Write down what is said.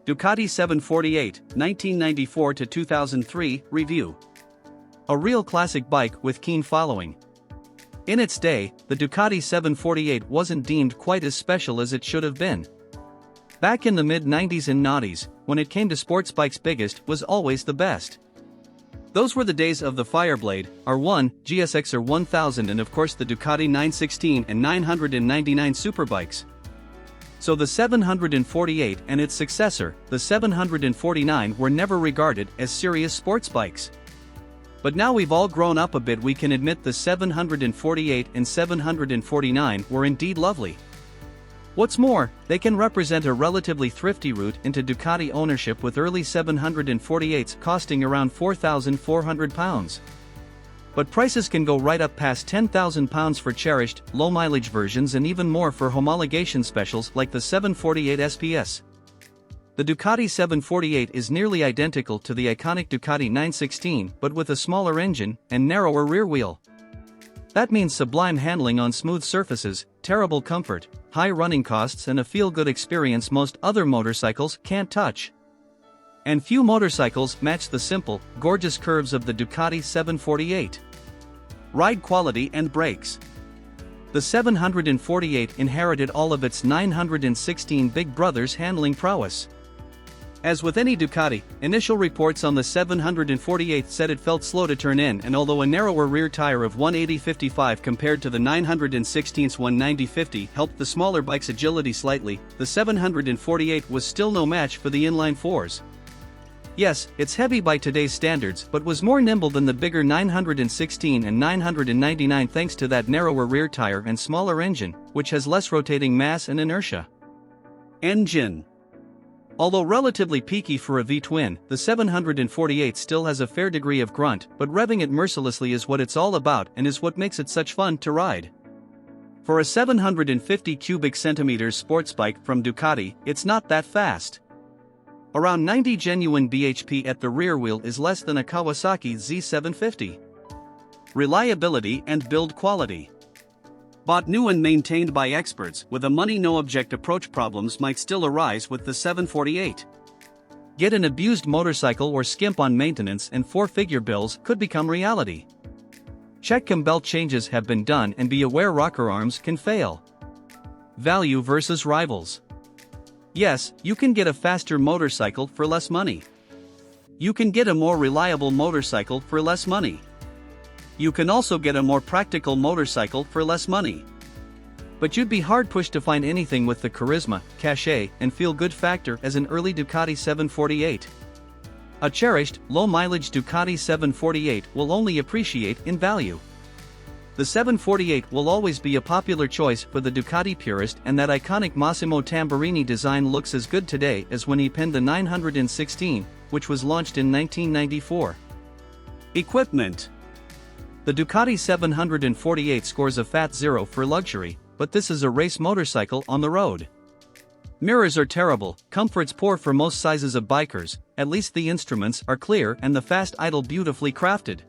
Ducati 748, 1994 to 2003, review. A real classic bike with keen following. In its day, the Ducati 748 wasn't deemed quite as special as it should have been. Back in the mid-90s and noughties, when it came to sports bikes, biggest was always the best. Those were the days of the FireBlade, R1, GSX-R 1000 and of course the Ducati 916 and 999 superbikes. So the 748 and its successor, the 749, were never regarded as serious sports bikes. But now we've all grown up a bit, we can admit the 748 and 749 were indeed lovely. What's more, they can represent a relatively thrifty route into Ducati ownership, with early 748s costing around £4,400. But prices can go right up past £10,000 for cherished, low-mileage versions and even more for homologation specials like the 748 SPS. The Ducati 748 is nearly identical to the iconic Ducati 916 but with a smaller engine and narrower rear wheel. That means sublime handling on smooth surfaces, terrible comfort, high running costs and a feel-good experience most other motorcycles can't touch. And few motorcycles match the simple, gorgeous curves of the Ducati 748. Ride quality and brakes. The 748 inherited all of its 916 big brother's handling prowess. As with any Ducati, initial reports on the 748 said it felt slow to turn in, and although a narrower rear tire of 180/55 compared to the 916's 190/50 helped the smaller bike's agility slightly, the 748 was still no match for the inline fours. Yes, it's heavy by today's standards but was more nimble than the bigger 916 and 999 thanks to that narrower rear tire and smaller engine, which has less rotating mass and inertia. Engine. Although relatively peaky for a V-twin, the 748 still has a fair degree of grunt, but revving it mercilessly is what it's all about and is what makes it such fun to ride. For a 750 cubic centimeters sports bike from Ducati, it's not that fast. Around 90 genuine bhp at the rear wheel is less than a Kawasaki Z750. Reliability and build quality. Bought new and maintained by experts, with a money-no-object approach, problems might still arise with the 748. Get an abused motorcycle or skimp on maintenance and four-figure bills could become reality. Check cam belt changes have been done and be aware rocker arms can fail. Value versus rivals. Yes, you can get a faster motorcycle for less money. You can get a more reliable motorcycle for less money. You can also get a more practical motorcycle for less money. But you'd be hard-pushed to find anything with the charisma, cachet, and feel-good factor as an early Ducati 748. A cherished, low-mileage Ducati 748 will only appreciate in value. The 748 will always be a popular choice for the Ducati purist, and that iconic Massimo Tamburini design looks as good today as when he penned the 916, which was launched in 1994. Equipment. The Ducati 748 scores a fat 0 for luxury, but this is a race motorcycle on the road. Mirrors are terrible, comfort's poor for most sizes of bikers, at least the instruments are clear and the fast idle beautifully crafted.